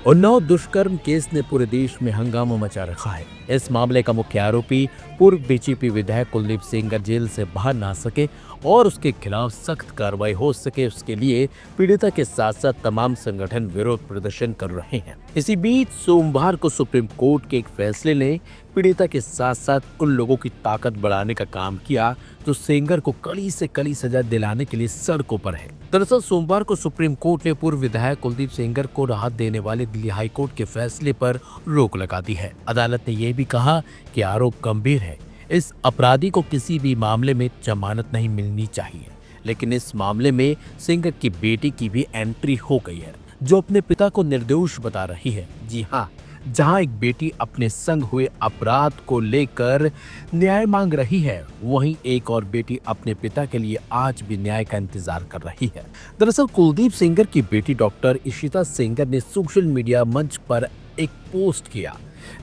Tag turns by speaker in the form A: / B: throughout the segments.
A: उन्नाव दुष्कर्म केस ने पूरे देश में हंगामा मचा रखा है। इस मामले का मुख्य आरोपी पूर्व बीजेपी विधायक कुलदीप सेंगर जेल से बाहर ना सके और उसके खिलाफ सख्त कार्रवाई हो सके, उसके लिए पीड़िता के साथ साथ तमाम संगठन विरोध प्रदर्शन कर रहे हैं। इसी बीच सोमवार को सुप्रीम कोर्ट के एक फैसले ने पीड़िता के साथ साथ उन लोगों की ताकत बढ़ाने का काम किया जो सेंगर को कड़ी से कड़ी सजा दिलाने के लिए सड़कों पर है। दरअसल सोमवार को सुप्रीम कोर्ट ने पूर्व विधायक कुलदीप सेंगर को राहत देने वाले दिल्ली हाई कोर्ट के फैसले पर रोक लगा दी है। अदालत ने यह भी कहा कि आरोप गंभीर है, इस अपराधी को किसी भी मामले में जमानत नहीं मिलनी चाहिए। लेकिन इस मामले में सेंगर की बेटी की भी एंट्री हो गई है, जो अपने पिता को निर्दोष बता रही है। जी हाँ, जहां एक बेटी अपने संग हुए अपराध को लेकर न्याय मांग रही है, वहीं एक और बेटी अपने पिता के लिए आज भी न्याय का इंतजार कर रही है। दरअसल कुलदीप सेंगर की बेटी डॉक्टर इशिता सेंगर ने सोशल मीडिया मंच पर एक पोस्ट किया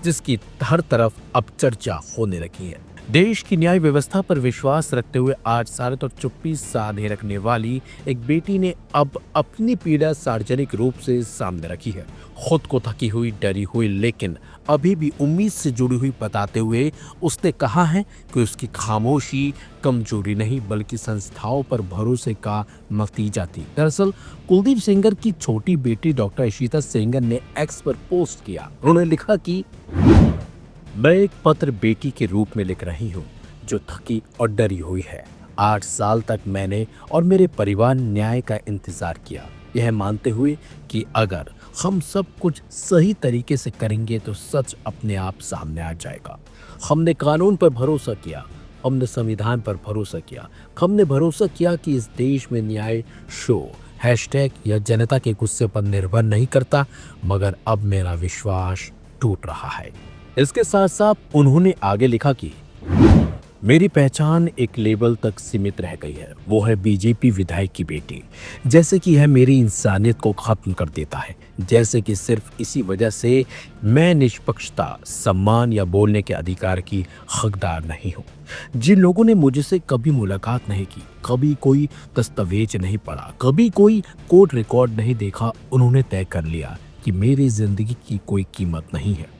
A: जिसकी हर तरफ अब चर्चा होने लगी है। देश की न्याय व्यवस्था पर विश्वास रखते हुए आज सारे तो चुप्पी साधे रखने वाली एक बेटी ने अब अपनी पीड़ा सार्वजनिक रूप से सामने रखी है। खुद को थकी हुई, डरी हुई, लेकिन अभी भी उम्मीद से जुड़ी हुई बताते हुए उसने कहा है कि उसकी खामोशी कमजोरी नहीं बल्कि संस्थाओं पर भरोसे का नतीजा थी। दरअसल कुलदीप सेंगर की छोटी बेटी डॉक्टर इशिता सेंगर ने एक्स पर पोस्ट किया। उन्होंने लिखा कि मैं एक पत्र बेटी के रूप में लिख रही हूँ जो थकी और डरी हुई है। 8 साल तक मैंने और मेरे परिवार न्याय का इंतजार किया, यह मानते हुए कि अगर हम सब कुछ सही तरीके से करेंगे तो सच अपने आप सामने आ जाएगा। हमने कानून पर भरोसा किया, हमने संविधान पर भरोसा किया, हमने भरोसा किया कि इस देश में न्याय शो हैशटैग या जनता के गुस्से पर निर्भर नहीं करता, मगर अब मेरा विश्वास टूट रहा है। इसके साथ साथ उन्होंने आगे लिखा कि मेरी पहचान एक लेबल तक सीमित रह गई है, वो है बीजेपी विधायक की बेटी। जैसे कि यह मेरी इंसानियत को खत्म कर देता है, जैसे कि सिर्फ इसी वजह से मैं निष्पक्षता, सम्मान या बोलने के अधिकार की हकदार नहीं हूँ। जिन लोगों ने मुझसे कभी मुलाकात नहीं की, कभी कोई दस्तावेज नहीं पढ़ा, कभी कोई कोर्ट रिकॉर्ड नहीं देखा, उन्होंने तय कर लिया कि मेरी जिंदगी की कोई कीमत नहीं है।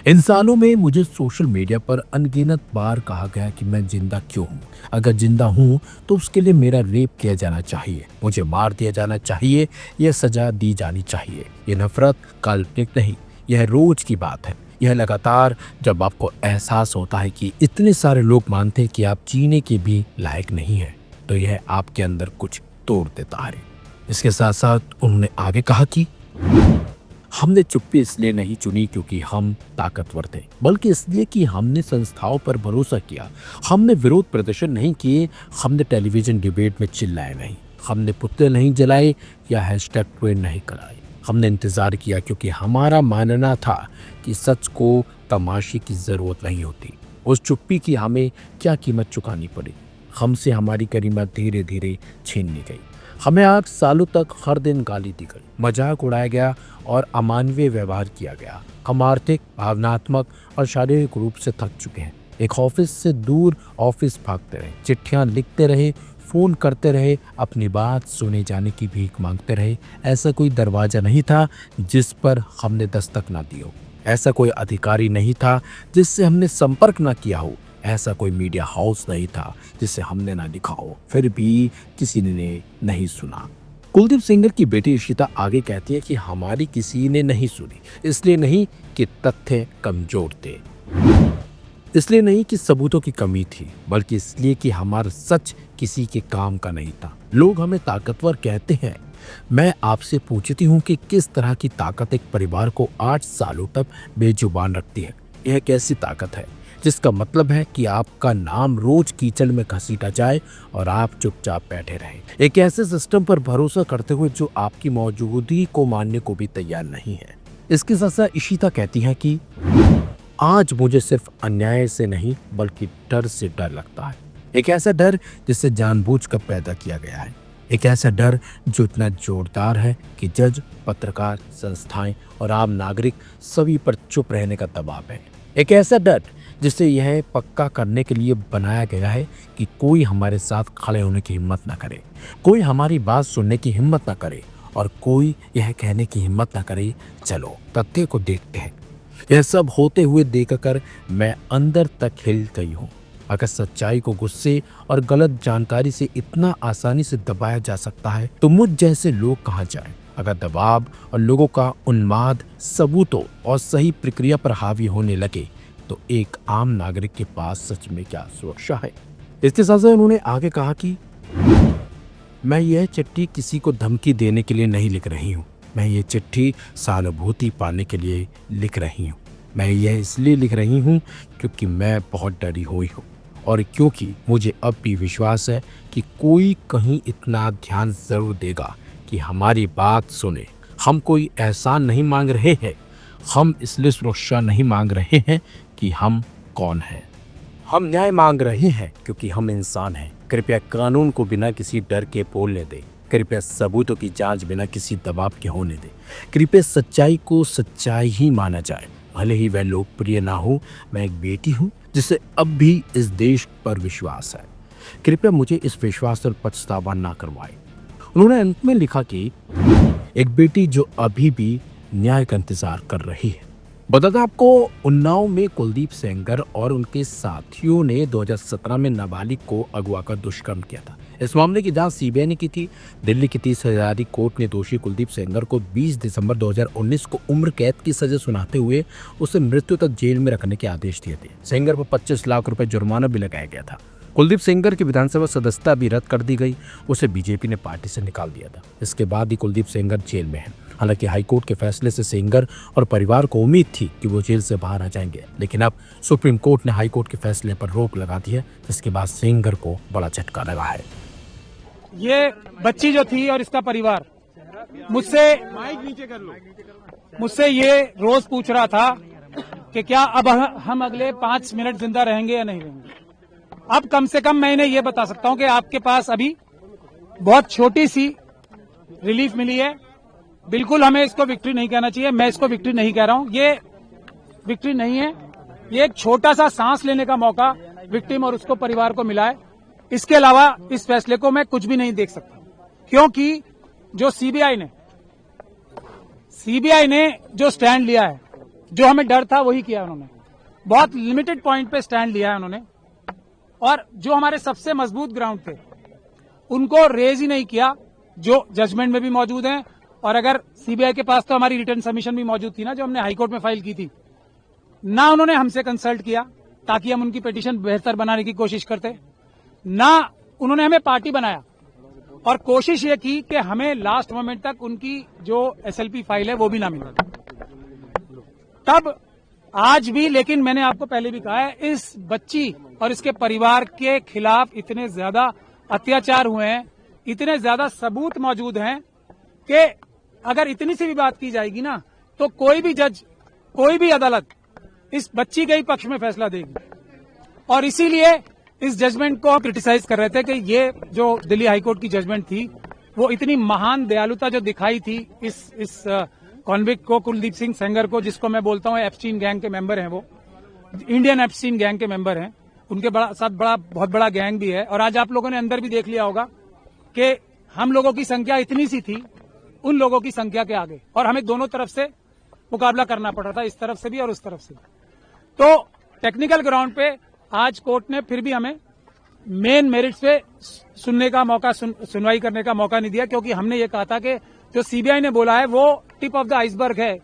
A: इन सालों में मुझे सोशल मीडिया पर अनगिनत बार कहा गया कि मैं जिंदा क्यों हूँ। अगर जिंदा हूँ तो उसके लिए मेरा रेप किया जाना चाहिए, मुझे मार दिया जाना चाहिए, यह सजा दी जानी चाहिए। ये नफरत काल्पनिक नहीं, यह रोज की बात है। यह लगातार जब आपको एहसास होता है कि इतने सारे लोग मानते हैं कि आप जीने के भी लायक नहीं है, तो यह आपके अंदर कुछ तोड़ देता है। इसके साथ साथ उन्होंने आगे कहा कि हमने चुप्पी इसलिए नहीं चुनी क्योंकि हम ताकतवर थे, बल्कि इसलिए कि हमने संस्थाओं पर भरोसा किया। हमने विरोध प्रदर्शन नहीं किए, हमने टेलीविजन डिबेट में चिल्लाए नहीं, हमने पुतले नहीं जलाए या हैशटैग ट्रेंड नहीं कराए। हमने इंतजार किया क्योंकि हमारा मानना था कि सच को तमाशे की जरूरत नहीं होती। उस चुप्पी की हमें क्या कीमत चुकानी पड़ी। हमसे हमारी गरिमा धीरे धीरे छीन ली गई। हमें 8 सालों तक हर दिन गाली दी गई, मजाक उड़ाया गया और अमानवीय व्यवहार किया गया। हम आर्थिक, भावनात्मक और शारीरिक रूप से थक चुके हैं। एक ऑफिस से दूर ऑफिस भागते रहे, चिट्ठियां लिखते रहे, फोन करते रहे, अपनी बात सुने जाने की भीख मांगते रहे। ऐसा कोई दरवाजा नहीं था जिस पर हमने दस्तक ना दी हो। ऐसा कोई अधिकारी नहीं था जिससे हमने संपर्क ना किया हो। ऐसा कोई मीडिया हाउस नहीं था जिसे हमने ना लिखा हो, फिर भी किसी ने नहीं सुना। कुलदीप सेंगर की बेटी इशिता आगे कहती है कि हमारी किसी ने नहीं सुनी, इसलिए नहीं कि तथ्य कमजोर थे, इसलिए नहीं कि सबूतों की कमी थी, बल्कि इसलिए कि हमारा सच किसी के काम का नहीं था। लोग हमें ताकतवर कहते हैं, मैं आपसे पूछती हूँ कि किस तरह की ताकत एक परिवार को 8 सालों तक बेजुबान रखती है। यह कैसी ताकत है जिसका मतलब है कि आपका नाम रोज कीचड़ में घसीटा जाए और आप चुपचाप बैठे रहें। एक ऐसे सिस्टम पर भरोसा करते हुए जो आपकी मौजूदगी को मानने को भी तैयार नहीं है। इसके साथ साथ इशिता कहती है कि आज मुझे सिर्फ अन्याय से नहीं बल्कि डर से डर लगता है। एक ऐसा डर जिसे जानबूझकर पैदा किया गया है। एक ऐसा डर जो इतना जोरदार है कि जज, पत्रकार, संस्थाएं और आम नागरिक सभी पर चुप रहने का दबाव है। एक ऐसा डर जिसे यह पक्का करने के लिए बनाया गया है कि कोई हमारे साथ खड़े होने की हिम्मत ना करे, कोई हमारी बात सुनने की हिम्मत ना करे और कोई यह कहने की हिम्मत न करे। चलो तथ्य को देखते हैं। यह सब होते हुए देखकर मैं अंदर तक हिल गई हूँ। अगर सच्चाई को गुस्से और गलत जानकारी से इतना आसानी से दबाया जा सकता है तो मुझ जैसे लोग कहाँ जाएं? अगर दबाव और लोगों का उन्माद सबूतों और सही प्रक्रिया पर हावी होने लगे तो एक आम नागरिक के पास सच में क्या सुरक्षा है? इसके साथ उन्होंने आगे कहा कि मैं यह चिट्ठी किसी को धमकी देने के लिए नहीं लिख रही हूँ। मैं ये चिट्ठी सहानुभूति पाने के लिए लिख रही हूँ। मैं यह इसलिए लिख रही हूँ क्योंकि मैं बहुत डरी हुई हूँ और क्योंकि मुझे अब भी विश्वास है कि कोई कहीं इतना ध्यान जरूर देगा कि हमारी बात सुने। हम कोई एहसान नहीं मांग रहे हैं। हम इसलिए सुरक्षा नहीं मांग रहे हैं कि हम कौन हैं। हम न्याय मांग रहे हैं क्योंकि हम इंसान हैं। कृपया कानून को बिना किसी डर के बोलने दें। कृपया सबूतों की जांच बिना किसी दबाव के होने दें। कृपया सच्चाई को सच्चाई ही माना जाए, भले ही वह लोकप्रिय ना हो। मैं एक बेटी हूँ जिसे अब भी इस देश पर विश्वास है। कृपया मुझे इस विश्वास पर पछतावा ना करवाएं। उन्होंने अंत में लिखा कि एक बेटी जो अभी भी न्याय का इंतजार कर रही है। बता दें आपको, उन्नाव में कुलदीप सेंगर और उनके साथियों ने 2017 में नाबालिग को अगवा कर दुष्कर्म किया था। इस मामले की जांच सीबीआई ने की थी। दिल्ली की 30 हजारी कोर्ट ने दोषी कुलदीप सेंगर को 20 दिसंबर 2019 को उम्र कैद की सजा सुनाते हुए उसे मृत्यु तक जेल में रखने के आदेश दिए थे। सेंगर पर 25 लाख रुपए जुर्माना भी लगाया गया था। कुलदीप सेंगर की विधानसभा सदस्यता भी रद्द कर दी गई। उसे बीजेपी ने पार्टी से निकाल दिया था। इसके बाद ही कुलदीप सेंगर जेल में है। हालांकि हाईकोर्ट के फैसले से सेंगर और परिवार को उम्मीद थी कि वो जेल से बाहर आ जाएंगे, लेकिन अब सुप्रीम कोर्ट ने हाईकोर्ट के फैसले पर रोक लगा दी है, जिसके बाद सेंगर को बड़ा झटका लगा है।
B: ये बच्ची जो थी और इसका परिवार मुझसे ये रोज पूछ रहा था कि क्या अब हम अगले 5 मिनट जिंदा रहेंगे या नहीं रहेंगे। अब कम से कम मैं इन्हें ये बता सकता हूं कि आपके पास अभी बहुत छोटी सी रिलीफ मिली है। बिल्कुल हमें इसको विक्ट्री नहीं कहना चाहिए। मैं इसको विक्ट्री नहीं कह रहा हूं। ये विक्ट्री नहीं है। ये एक छोटा सा सांस लेने का मौका विक्टिम और उसको परिवार को मिला है। इसके अलावा इस फैसले को मैं कुछ भी नहीं देख सकता, क्योंकि जो सीबीआई ने जो स्टैंड लिया है, जो हमें डर था वही किया उन्होंने। बहुत लिमिटेड पॉइंट पे स्टैंड लिया है उन्होंने, और जो हमारे सबसे मजबूत ग्राउंड थे उनको रेज ही नहीं किया, जो जजमेंट में भी मौजूद हैं। और अगर सीबीआई के पास तो हमारी रिटर्न सबमिशन भी मौजूद थी ना, जो हमने हाईकोर्ट में फाइल की थी, ना उन्होंने हमसे कंसल्ट किया ताकि हम उनकी पिटीशन बेहतर बनाने की कोशिश करते, ना उन्होंने हमें पार्टी बनाया, और कोशिश ये की कि हमें लास्ट मोमेंट तक उनकी जो एसएलपी फाइल है वो भी ना मिले। तब आज भी, लेकिन मैंने आपको पहले भी कहा है, इस बच्ची और इसके परिवार के खिलाफ इतने ज्यादा अत्याचार हुए हैं, इतने ज्यादा सबूत मौजूद हैं कि अगर इतनी सी भी बात की जाएगी ना, तो कोई भी जज, कोई भी अदालत इस बच्ची के ही पक्ष में फैसला देगी। और इसीलिए इस जजमेंट को हम क्रिटिसाइज कर रहे थे कि ये जो दिल्ली हाईकोर्ट की जजमेंट थी, वो इतनी महान दयालुता जो दिखाई थी इस कॉन्विक्ट को, कुलदीप सिंह सेंगर को, जिसको मैं बोलता हूं एप्स्टीन गैंग के मेंबर हैं, वो इंडियन एप्स्टीन गैंग के मेंबर हैं, उनके साथ बहुत बड़ा गैंग भी है। और आज आप लोगों ने अंदर भी देख लिया होगा कि हम लोगों की संख्या इतनी सी थी उन लोगों की संख्या के आगे, और हमें दोनों तरफ से मुकाबला करना पड़ रहा था, इस तरफ से भी और उस तरफ से। तो टेक्निकल ग्राउंड पे आज कोर्ट ने फिर भी हमें मेन मेरिट्स पे सुनने का मौका, सुनवाई करने का मौका नहीं दिया, क्योंकि हमने ये कहा था कि जो सीबीआई ने बोला है वो टिप ऑफ द आइसबर्ग है।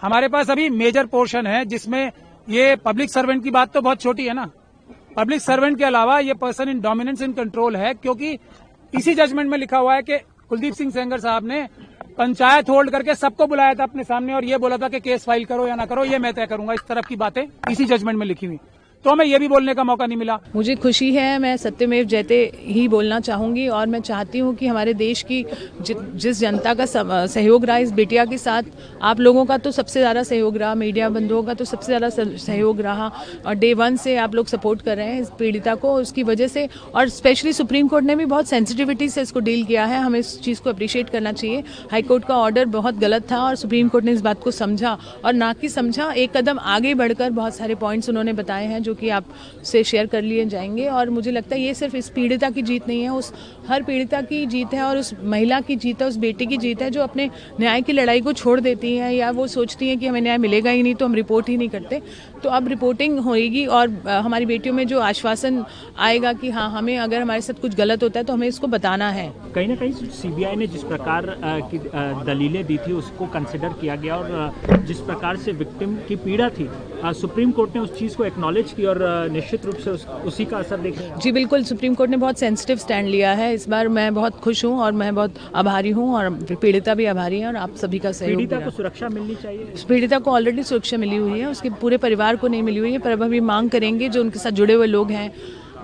B: हमारे पास अभी मेजर पोर्शन है, जिसमें ये पब्लिक सर्वेंट की बात तो बहुत छोटी है ना। पब्लिक सर्वेंट के अलावा ये person in dominance in control है, क्योंकि इसी जजमेंट में लिखा हुआ है कि कुलदीप सिंह सेंगर साहब ने पंचायत होल्ड करके सबको बुलाया था अपने सामने और ये बोला था कि केस फाइल करो या ना करो, ये मैं तय करूंगा। इस तरफ की बातें इसी जजमेंट में लिखी हुई, तो हमें ये भी बोलने का मौका नहीं मिला।
C: मुझे खुशी है, मैं सत्यमेव जयते ही बोलना चाहूंगी, और मैं चाहती हूं कि हमारे देश की जिस जनता का सहयोग रहा इस बिटिया के साथ, आप लोगों का तो सबसे ज़्यादा सहयोग रहा, मीडिया बंधुओं का तो सबसे ज़्यादा सहयोग रहा, और डे 1 से आप लोग सपोर्ट कर रहे हैं इस पीड़िता को, उसकी वजह से। और स्पेशली सुप्रीम कोर्ट ने भी बहुत सेंसिटिविटी से इसको डील किया है, हमें इस चीज़ को अप्रिशिएट करना चाहिए। हाई कोर्ट का ऑर्डर बहुत गलत था और सुप्रीम कोर्ट ने इस बात को समझा, और ना कि समझा, एक कदम आगे बढ़कर बहुत सारे पॉइंट्स उन्होंने बताए हैं जो जो कि आपसे शेयर कर लिए जाएंगे। और मुझे लगता है ये सिर्फ इस पीड़िता की जीत नहीं है, उस हर पीड़िता की जीत है और उस महिला की जीत है, उस बेटी की जीत है जो अपने न्याय की लड़ाई को छोड़ देती है या वो सोचती है कि हमें न्याय मिलेगा ही नहीं तो हम रिपोर्ट ही नहीं करते। तो अब रिपोर्टिंग होएगी और हमारी बेटियों में जो आश्वासन आएगा कि हाँ, हमें अगर हमारे साथ कुछ गलत होता है तो हमें इसको बताना है।
D: कहीं ना कहीं सीबीआई ने जिस प्रकार की दलीलें दी थी उसको कंसिडर किया गया और जिस प्रकार से विक्टिम की पीड़ा थी सुप्रीम कोर्ट ने उस चीज़ को एक्नॉलेज की और निश्चित रूप से उसी का असर देख रहे हैं।
C: जी बिल्कुल, सुप्रीम कोर्ट ने बहुत सेंसिटिव स्टैंड लिया है इस बार। मैं बहुत खुश हूँ और मैं बहुत आभारी हूँ और पीड़िता भी आभारी है और आप सभी का सहयोग।
D: पीड़िता को सुरक्षा मिलनी चाहिए।
C: पीड़िता को ऑलरेडी सुरक्षा मिली हुई है, उसके पूरे परिवार को नहीं मिली हुई है, पर अब हम ये मांग करेंगे जो उनके साथ जुड़े हुए लोग हैं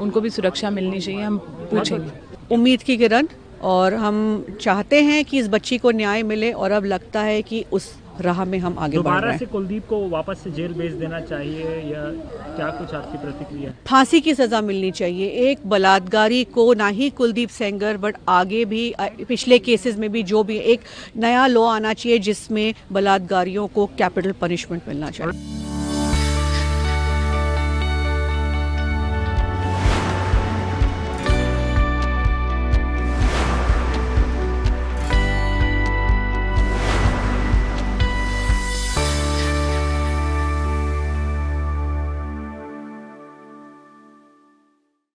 C: उनको भी सुरक्षा मिलनी चाहिए, हम पूछेंगे।
E: उम्मीद की किरण, और हम चाहते हैं कि इस बच्ची को न्याय मिले और अब लगता है कि उस राह में हम आगे बढ़ रहे
D: दोबारा
E: हैं।
D: से कुलदीप को वापस से जेल भेज देना चाहिए या क्या कुछ आपकी प्रतिक्रिया?
E: फांसी की सजा मिलनी चाहिए एक बलात्कारी को, ना ही कुलदीप सेंगर बट आगे भी पिछले केसेस में भी जो भी एक नया लॉ आना चाहिए जिसमें बलात्कारियों को कैपिटल पनिशमेंट मिलना चाहिए।